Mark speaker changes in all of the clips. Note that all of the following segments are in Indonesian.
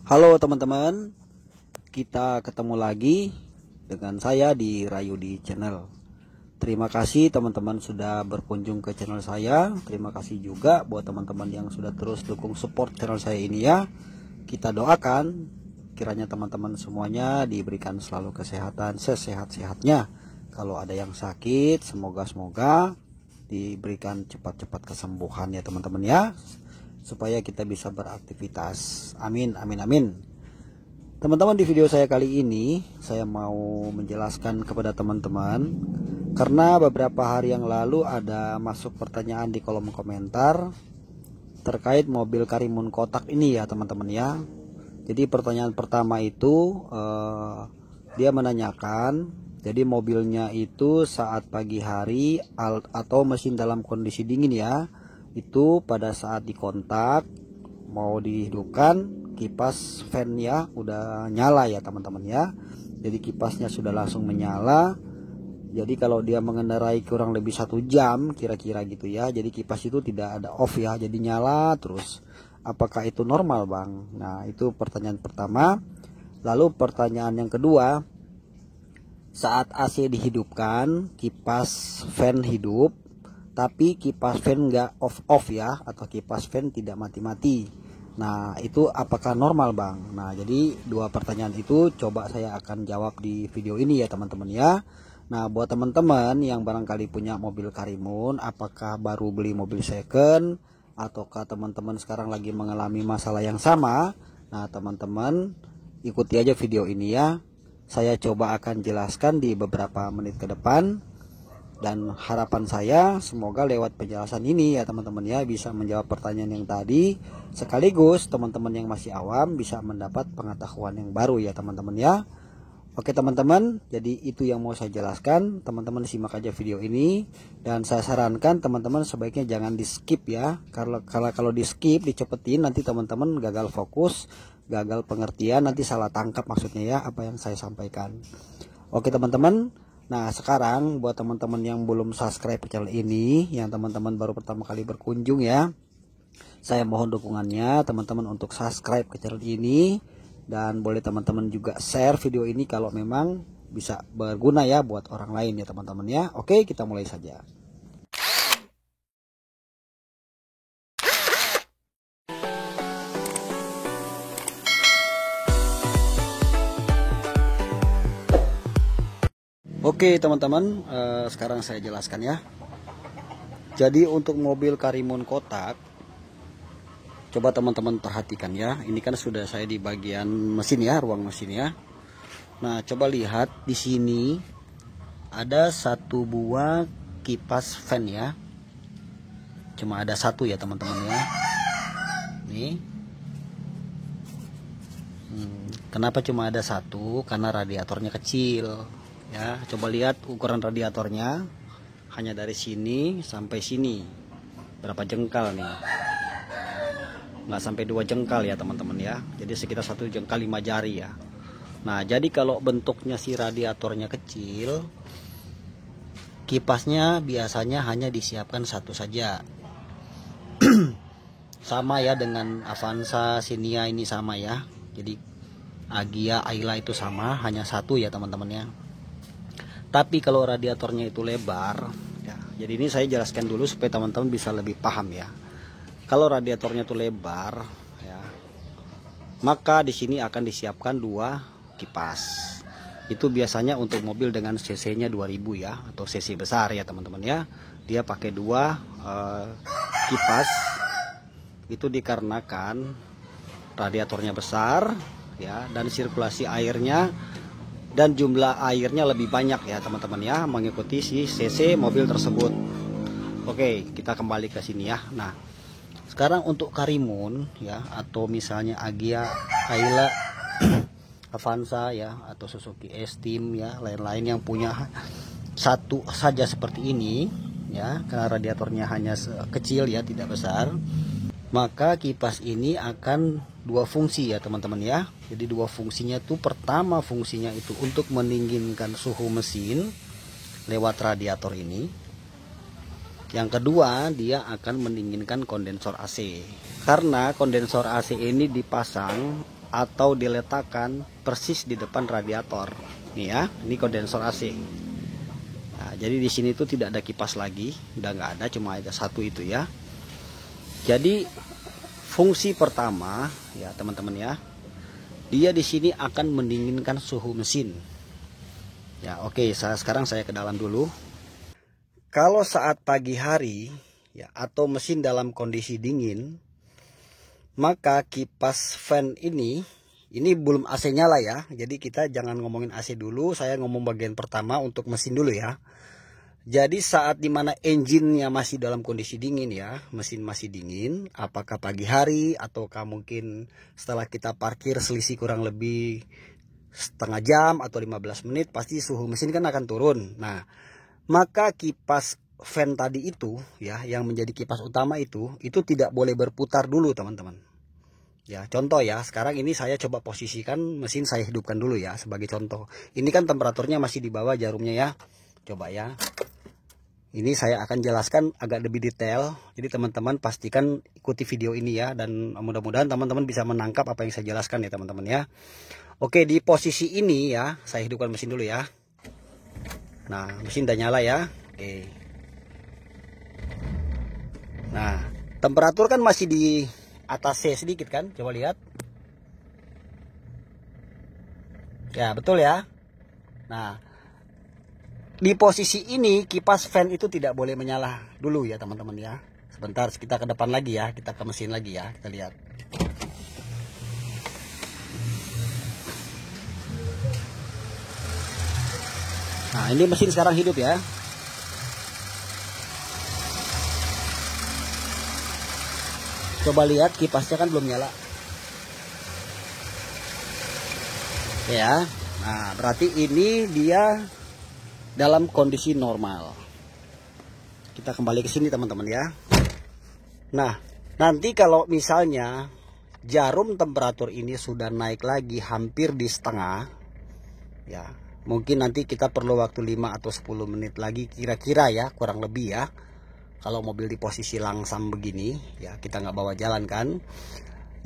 Speaker 1: Halo teman-teman, kita ketemu lagi dengan saya di Rayudi Channel. Terima kasih teman-teman sudah berkunjung ke channel saya. Terima kasih juga buat teman-teman yang sudah terus dukung support channel saya ini ya. Kita doakan kiranya teman-teman semuanya diberikan selalu kesehatan sesehat-sehatnya. Kalau ada yang sakit, semoga diberikan cepat-cepat kesembuhan ya teman-teman ya, supaya kita bisa beraktivitas. Amin, amin, amin. Teman-teman, di video saya kali ini saya mau menjelaskan kepada teman-teman, karena beberapa hari yang lalu ada masuk pertanyaan di kolom komentar terkait mobil Karimun kotak ini ya teman-teman ya. Jadi pertanyaan pertama itu dia menanyakan, jadi mobilnya itu saat pagi hari atau mesin dalam kondisi dingin ya, itu pada saat dikontak mau dihidupkan, kipas fan ya udah nyala ya teman-teman ya. Jadi kipasnya sudah langsung menyala. Jadi kalau dia mengendarai kurang lebih 1 jam kira-kira gitu ya, jadi kipas itu tidak ada off ya, jadi nyala terus. Apakah itu normal bang? Nah itu pertanyaan pertama. Lalu pertanyaan yang kedua, saat AC dihidupkan, kipas fan hidup, tapi kipas fan nggak off ya, atau kipas fan tidak mati-mati. Nah itu apakah normal bang? Nah jadi dua pertanyaan itu coba saya akan jawab di video ini ya teman-teman ya. Nah buat teman-teman yang barangkali punya mobil Karimun, apakah baru beli mobil second, ataukah teman-teman sekarang lagi mengalami masalah yang sama, nah teman-teman ikuti aja video ini ya. Saya coba akan jelaskan di beberapa menit ke depan. Dan harapan saya semoga lewat penjelasan ini ya teman-teman ya bisa menjawab pertanyaan yang tadi, sekaligus teman-teman yang masih awam bisa mendapat pengetahuan yang baru ya teman-teman ya. Oke teman-teman, jadi itu yang mau saya jelaskan. Teman-teman simak aja video ini, dan saya sarankan teman-teman sebaiknya jangan di skip ya. Kalau di skip, dicepetin, nanti teman-teman gagal fokus, gagal pengertian, nanti salah tangkap maksudnya ya apa yang saya sampaikan. Oke teman-teman. Nah sekarang buat teman-teman yang belum subscribe channel ini, yang teman-teman baru pertama kali berkunjung ya, saya mohon dukungannya teman-teman untuk subscribe ke channel ini, dan boleh teman-teman juga share video ini kalau memang bisa berguna ya buat orang lain ya teman-teman ya. Oke kita mulai saja. Oke teman-teman, sekarang saya jelaskan ya. Jadi untuk mobil Karimun kotak, coba teman-teman perhatikan ya. Ini kan sudah saya di bagian mesin ya, ruang mesin ya. Nah coba lihat di sini ada satu buah kipas fan ya. Cuma ada satu ya teman-teman ya. Nih. Kenapa cuma ada satu? Karena radiatornya kecil. Ya, coba lihat ukuran radiatornya, hanya dari sini sampai sini berapa jengkal nih, nggak sampai 2 jengkal ya teman-teman ya, jadi sekitar 1 jengkal 5 jari ya. Nah jadi kalau bentuknya si radiatornya kecil, kipasnya biasanya hanya disiapkan satu saja. Sama ya dengan Avanza, Xenia ini sama ya, jadi Agia, Ayla itu sama, hanya satu ya teman-teman ya. Tapi kalau radiatornya itu lebar ya, jadi ini saya jelaskan dulu supaya teman-teman bisa lebih paham ya. Kalau radiatornya itu lebar ya, maka di sini akan disiapkan 2 kipas. Itu biasanya untuk mobil dengan cc-nya 2000 ya, atau cc besar ya teman-teman ya. Dia pakai 2 kipas. Itu dikarenakan radiatornya besar ya, dan sirkulasi airnya dan jumlah airnya lebih banyak ya teman-teman ya, mengikuti si cc mobil tersebut. Oke kita kembali ke sini ya. Nah sekarang untuk Karimun ya, atau misalnya Agia, Ayla, Avanza ya, atau Suzuki S-Team ya, lain-lain yang punya satu saja seperti ini ya, karena radiatornya hanya kecil ya, tidak besar, maka kipas ini akan 2 fungsi ya teman-teman ya. Jadi 2 fungsinya tuh, pertama fungsinya itu untuk mendinginkan suhu mesin lewat radiator ini. Yang kedua dia akan mendinginkan kondensor AC, karena kondensor AC ini dipasang atau diletakkan persis di depan radiator. Nih ya, ini kondensor AC. Nah, jadi di sini tuh tidak ada kipas lagi, udah nggak ada, cuma ada satu itu ya. Jadi fungsi pertama ya teman-teman ya, dia di sini akan mendinginkan suhu mesin. Ya oke, sekarang saya ke dalam dulu. Kalau saat pagi hari ya atau mesin dalam kondisi dingin, maka kipas fan ini belum AC nyala ya. Jadi kita jangan ngomongin AC dulu, saya ngomong bagian pertama untuk mesin dulu ya. Jadi saat dimana engine-nya masih dalam kondisi dingin ya, mesin masih dingin, apakah pagi hari ataukah mungkin setelah kita parkir selisih kurang lebih setengah jam atau 15 menit, pasti suhu mesin kan akan turun. Nah, maka kipas fan tadi itu ya, yang menjadi kipas utama itu tidak boleh berputar dulu teman-teman. Ya, contoh ya, sekarang ini saya coba posisikan mesin, saya hidupkan dulu ya sebagai contoh. Ini kan temperaturnya masih di bawah jarumnya ya. Coba ya. Ini saya akan jelaskan agak lebih detail. Jadi teman-teman pastikan ikuti video ini ya, dan mudah-mudahan teman-teman bisa menangkap apa yang saya jelaskan ya teman-teman ya. Oke, di posisi ini ya, saya hidupkan mesin dulu ya. Nah, mesin udah nyala ya. Oke. Nah, temperatur kan masih di atas C sedikit kan? Coba lihat. Ya, betul ya. Nah, di posisi ini kipas fan itu tidak boleh menyala dulu ya teman-teman ya. Sebentar, kita ke depan lagi ya, kita ke mesin lagi ya, kita lihat. Nah, ini mesin sekarang hidup ya. Coba lihat, kipasnya kan belum nyala. Ya. Nah, berarti ini dia dalam kondisi normal. Kita kembali ke sini teman-teman ya. Nah, nanti kalau misalnya jarum temperatur ini sudah naik lagi hampir di setengah ya, mungkin nanti kita perlu waktu 5 atau 10 menit lagi kira-kira ya, kurang lebih ya. Kalau mobil di posisi langsam begini ya, kita nggak bawa jalan kan.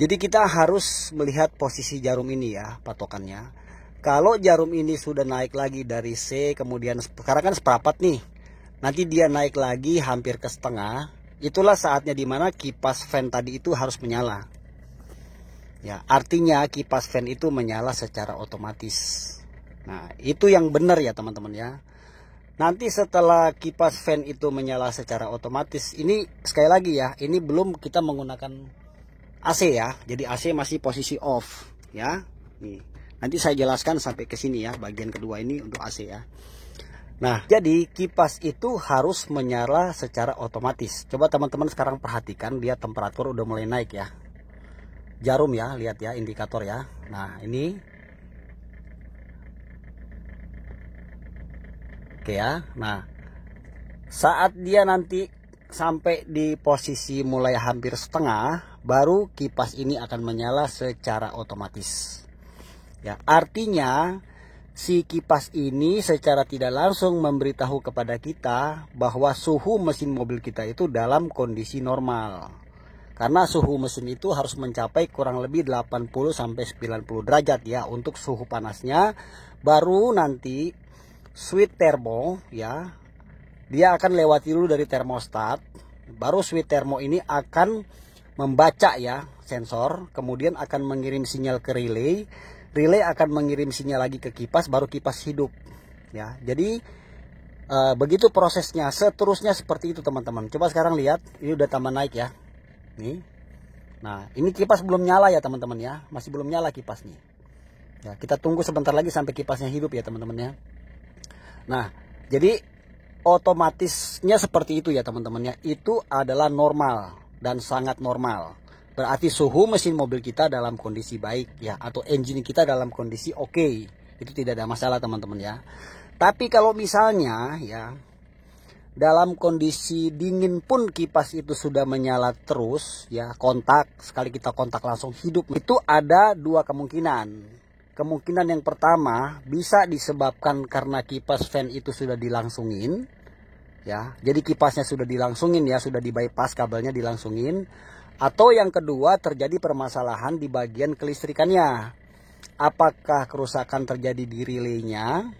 Speaker 1: Jadi kita harus melihat posisi jarum ini ya, patokannya. Kalau jarum ini sudah naik lagi dari C, kemudian sekarang kan seperempat nih, nanti dia naik lagi hampir ke setengah, itulah saatnya dimana kipas fan tadi itu harus menyala. Ya, artinya kipas fan itu menyala secara otomatis. Nah, itu yang benar ya teman-teman ya. Nanti setelah kipas fan itu menyala secara otomatis, ini sekali lagi ya, ini belum kita menggunakan AC ya. Jadi AC masih posisi off ya. Nih, nanti saya jelaskan sampai ke sini ya, bagian kedua ini untuk AC ya. Nah, jadi kipas itu harus menyala secara otomatis. Coba teman-teman sekarang perhatikan, dia temperatur udah mulai naik ya. Jarum ya, lihat ya indikator ya. Nah, ini oke ya. Nah, saat dia nanti sampai di posisi mulai hampir setengah, baru kipas ini akan menyala secara otomatis. Ya, artinya si kipas ini secara tidak langsung memberitahu kepada kita bahwa suhu mesin mobil kita itu dalam kondisi normal. Karena suhu mesin itu harus mencapai kurang lebih 80 sampai 90 derajat ya untuk suhu panasnya, baru nanti switch termo ya, dia akan lewati dulu dari termostat, baru switch termo ini akan membaca ya sensor, kemudian akan mengirim sinyal ke relay, relay akan mengirim sinyal lagi ke kipas, baru kipas hidup ya. Jadi begitu prosesnya, seterusnya seperti itu teman-teman. Coba sekarang lihat, ini udah tambah naik ya nih. Nah, ini kipas belum nyala ya teman-teman ya, masih belum nyala kipas nih ya. Kita tunggu sebentar lagi sampai kipasnya hidup ya teman-teman ya. Nah, jadi otomatisnya seperti itu ya teman-teman ya. Itu adalah normal dan sangat normal. Berarti suhu mesin mobil kita dalam kondisi baik ya, atau engine kita dalam kondisi oke. Itu tidak ada masalah teman-teman ya. Tapi kalau misalnya ya dalam kondisi dingin pun kipas itu sudah menyala terus ya, kontak, sekali kita kontak langsung hidup, itu ada dua kemungkinan. Kemungkinan yang pertama bisa disebabkan karena kipas fan itu sudah dilangsungin ya. Jadi kipasnya sudah dilangsungin ya, sudah di bypass, kabelnya dilangsungin. Atau yang kedua, terjadi permasalahan di bagian kelistrikannya. Apakah kerusakan terjadi di relaynya?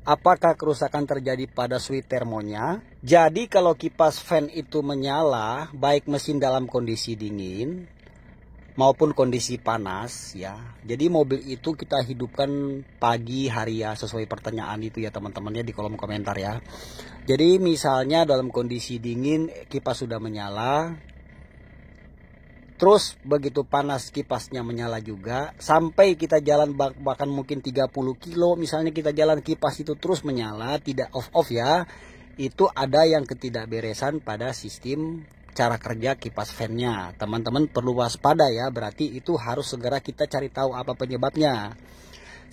Speaker 1: Apakah kerusakan terjadi pada switch termonya? Jadi kalau kipas fan itu menyala, baik mesin dalam kondisi dingin maupun kondisi panas ya. Jadi mobil itu kita hidupkan pagi hari ya, sesuai pertanyaan itu ya teman-teman ya di kolom komentar ya. Jadi misalnya dalam kondisi dingin kipas sudah menyala, terus begitu panas kipasnya menyala juga, sampai kita jalan bahkan mungkin 30 kilo misalnya kita jalan kipas itu terus menyala, tidak off ya. Itu ada yang ketidakberesan pada sistem cara kerja kipas fan-nya. Teman-teman perlu waspada ya, berarti itu harus segera kita cari tahu apa penyebabnya.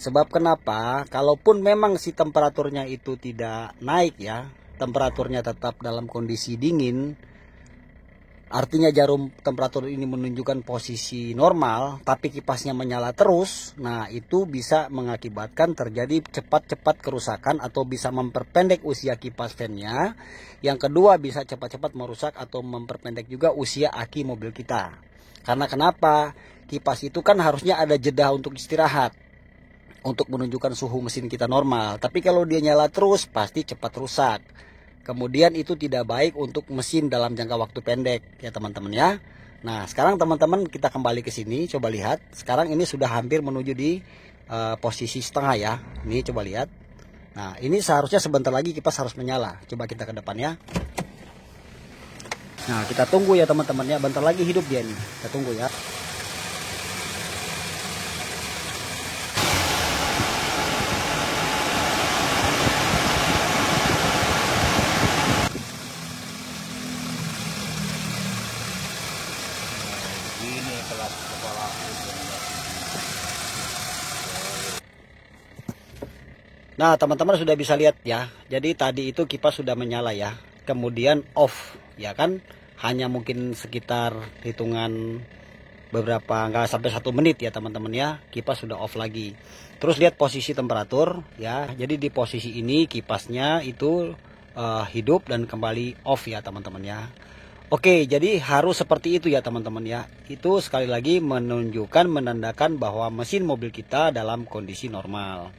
Speaker 1: Sebab kenapa? Kalaupun memang si temperaturnya itu tidak naik ya, temperaturnya tetap dalam kondisi dingin, artinya jarum temperatur ini menunjukkan posisi normal, tapi kipasnya menyala terus. Nah, itu bisa mengakibatkan terjadi cepat-cepat kerusakan atau bisa memperpendek usia kipas fan-nya. Yang kedua, bisa cepat-cepat merusak atau memperpendek juga usia aki mobil kita. Karena kenapa? Kipas itu kan harusnya ada jeda untuk istirahat, untuk menunjukkan suhu mesin kita normal. Tapi kalau dia nyala terus, pasti cepat rusak. Kemudian itu tidak baik untuk mesin dalam jangka waktu pendek ya teman-teman ya. Nah sekarang teman-teman kita kembali ke sini, coba lihat. Sekarang ini sudah hampir menuju di posisi setengah ya. Ini coba lihat. Nah ini seharusnya sebentar lagi kipas harus menyala. Coba kita ke depan ya. Nah kita tunggu ya teman-teman ya. Bentar lagi hidup dia nih. Kita tunggu ya. Nah teman-teman sudah bisa lihat ya. Jadi tadi itu kipas sudah menyala ya. Kemudian off ya kan. Hanya mungkin sekitar hitungan beberapa, nggak sampai 1 menit ya teman-teman ya. Kipas sudah off lagi. Terus lihat posisi temperatur ya. Jadi di posisi ini kipasnya itu hidup dan kembali off ya teman-teman ya. Oke, jadi harus seperti itu ya teman-teman ya. Itu sekali lagi menunjukkan, menandakan bahwa mesin mobil kita dalam kondisi normal.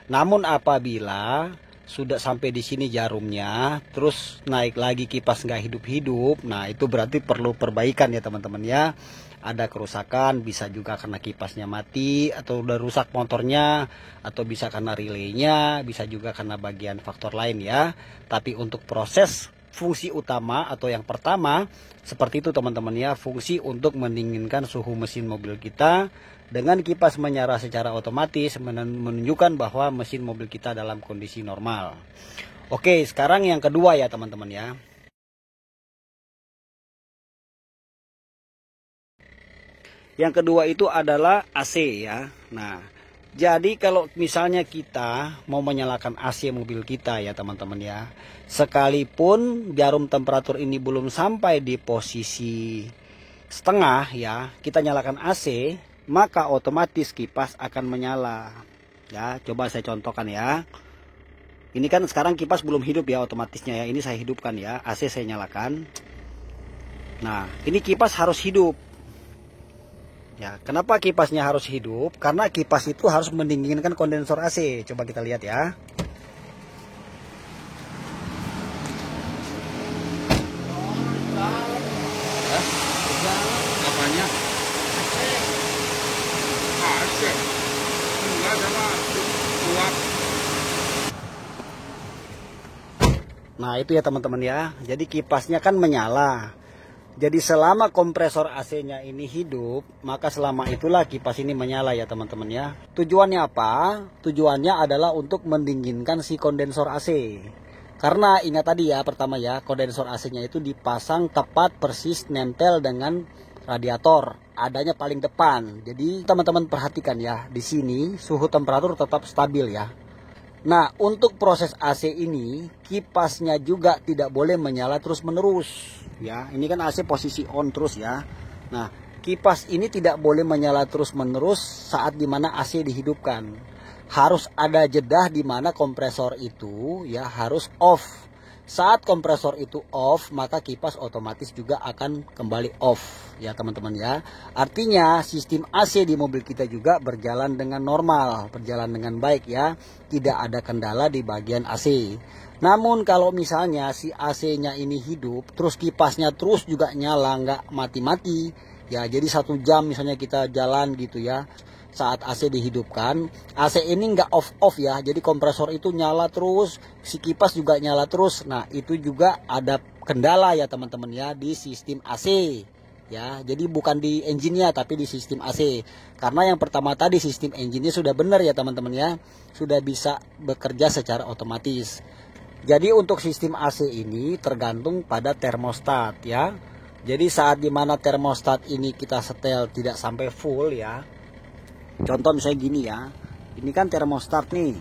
Speaker 1: Namun apabila sudah sampai di sini jarumnya, terus naik lagi kipas nggak hidup-hidup, nah itu berarti perlu perbaikan ya teman-teman ya. Ada kerusakan, bisa juga karena kipasnya mati, atau udah rusak motornya, atau bisa karena relaynya, bisa juga karena bagian faktor lain ya. Tapi untuk proses fungsi utama atau yang pertama seperti itu teman-teman ya, fungsi untuk mendinginkan suhu mesin mobil kita. Dengan kipas menyala secara otomatis menunjukkan bahwa mesin mobil kita dalam kondisi normal. Oke, sekarang yang kedua ya teman-teman ya. Yang kedua itu adalah AC ya. Nah, jadi kalau misalnya kita mau menyalakan AC mobil kita ya teman-teman ya, sekalipun jarum temperatur ini belum sampai di posisi setengah ya, kita nyalakan AC, maka otomatis kipas akan menyala ya. Coba saya contohkan ya. Ini kan sekarang kipas belum hidup ya otomatisnya ya. Ini saya hidupkan ya, AC saya nyalakan. Nah ini kipas harus hidup ya. Kenapa kipasnya harus hidup? Karena kipas itu harus mendinginkan kondensor AC. Coba kita lihat ya. Apanya? Nah itu ya teman-teman ya. Jadi kipasnya kan menyala. Jadi selama kompresor AC-nya ini hidup, maka selama itulah kipas ini menyala ya teman-teman ya. Tujuannya apa? Tujuannya adalah untuk mendinginkan si kondensor AC. Karena ingat tadi ya, pertama ya, kondensor AC-nya itu dipasang tepat persis nempel dengan radiator, adanya paling depan. Jadi teman-teman perhatikan ya, di sini suhu temperatur tetap stabil ya. Nah, untuk proses AC ini, kipasnya juga tidak boleh menyala terus-menerus. Ya, ini kan AC posisi on terus ya. Nah, kipas ini tidak boleh menyala terus-menerus saat dimana AC dihidupkan. Harus ada jeda di mana kompresor itu ya harus off. Saat kompresor itu off, maka kipas otomatis juga akan kembali off. ya teman-teman ya. Artinya sistem AC di mobil kita juga berjalan dengan normal, berjalan dengan baik ya. Tidak ada kendala di bagian AC. Namun kalau misalnya si AC-nya ini hidup, terus kipasnya terus juga nyala, nggak mati-mati, ya jadi 1 jam misalnya kita jalan gitu ya, saat AC dihidupkan, AC ini nggak off ya, jadi kompresor itu nyala terus, si kipas juga nyala terus. Nah itu juga ada kendala ya teman-teman ya di sistem AC ya. Jadi bukan di engine-nya tapi di sistem AC. Karena yang pertama tadi sistem engine-nya sudah benar ya teman-teman ya, sudah bisa bekerja secara otomatis. Jadi untuk sistem AC ini tergantung pada termostat ya. Jadi saat dimana termostat ini kita setel tidak sampai full ya. Contoh misalnya gini ya. Ini kan termostat nih.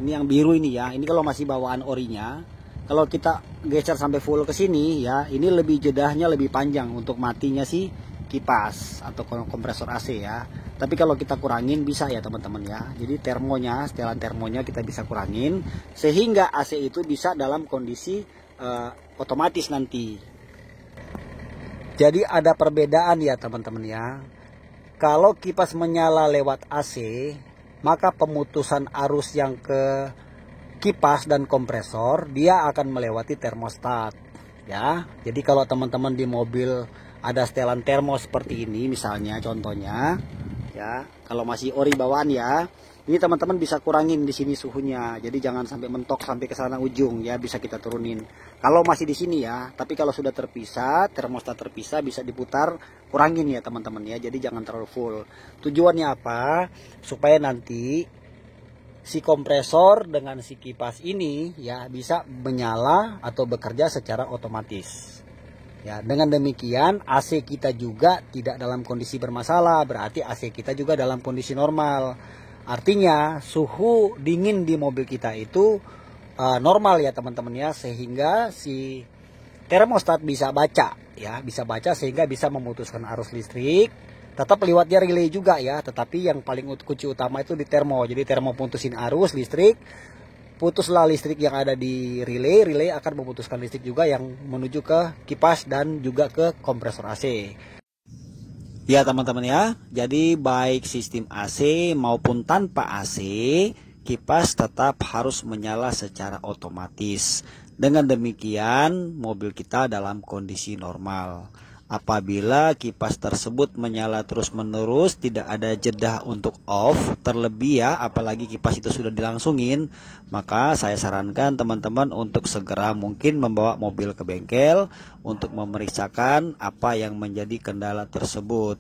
Speaker 1: Ini yang biru ini ya. Ini kalau masih bawaan orinya. Kalau kita geser sampai full ke sini ya, ini lebih jedahnya lebih panjang untuk matinya sih kipas atau kompresor AC ya. Tapi kalau kita kurangin bisa ya teman-teman ya. Jadi termonya, setelan termonya kita bisa kurangin sehingga AC itu bisa dalam kondisi otomatis nanti. Jadi ada perbedaan ya teman-teman ya. Kalau kipas menyala lewat AC, maka pemutusan arus yang ke kipas dan kompresor dia akan melewati termostat ya. Jadi kalau teman-teman di mobil ada setelan termo seperti ini misalnya contohnya ya, kalau masih ori bawaan ya, ini teman-teman bisa kurangin di sini suhunya. Jadi jangan sampai mentok sampai ke sana ujung ya, bisa kita turunin. Kalau masih di sini ya, tapi kalau sudah terpisah, termostat terpisah bisa diputar, kurangin ya teman-teman ya. Jadi jangan terlalu full. Tujuannya apa? Supaya nanti si kompresor dengan si kipas ini ya bisa menyala atau bekerja secara otomatis. Ya, dengan demikian AC kita juga tidak dalam kondisi bermasalah, berarti AC kita juga dalam kondisi normal. Artinya suhu dingin di mobil kita itu normal ya teman-teman ya, sehingga si termostat bisa baca ya, bisa baca sehingga bisa memutuskan arus listrik. Tetap lewatnya relay juga ya, tetapi yang paling kunci utama itu di termo. Jadi termo putusin arus listrik. Putuslah listrik yang ada di relay, relay akan memutuskan listrik juga yang menuju ke kipas dan juga ke kompresor AC. Ya teman-teman ya, jadi baik sistem AC maupun tanpa AC, kipas tetap harus menyala secara otomatis. Dengan demikian, mobil kita dalam kondisi normal. Apabila kipas tersebut menyala terus-menerus, tidak ada jeda untuk off, terlebih ya, apalagi kipas itu sudah dilangsungin, maka saya sarankan teman-teman untuk segera mungkin membawa mobil ke bengkel untuk memeriksakan apa yang menjadi kendala tersebut.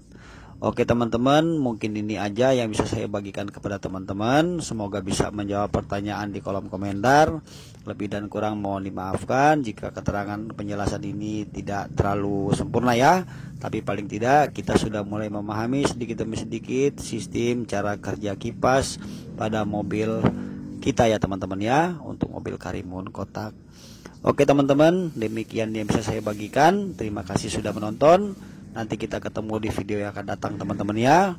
Speaker 1: Oke teman-teman, mungkin ini aja yang bisa saya bagikan kepada teman-teman. Semoga bisa menjawab pertanyaan di kolom komentar. Lebih dan kurang mohon dimaafkan jika keterangan penjelasan ini tidak terlalu sempurna ya. Tapi paling tidak kita sudah mulai memahami sedikit demi sedikit sistem cara kerja kipas pada mobil kita ya teman-teman ya, untuk mobil Karimun kotak. Oke teman-teman, demikian yang bisa saya bagikan. Terima kasih sudah menonton. Nanti kita ketemu di video yang akan datang teman-teman ya.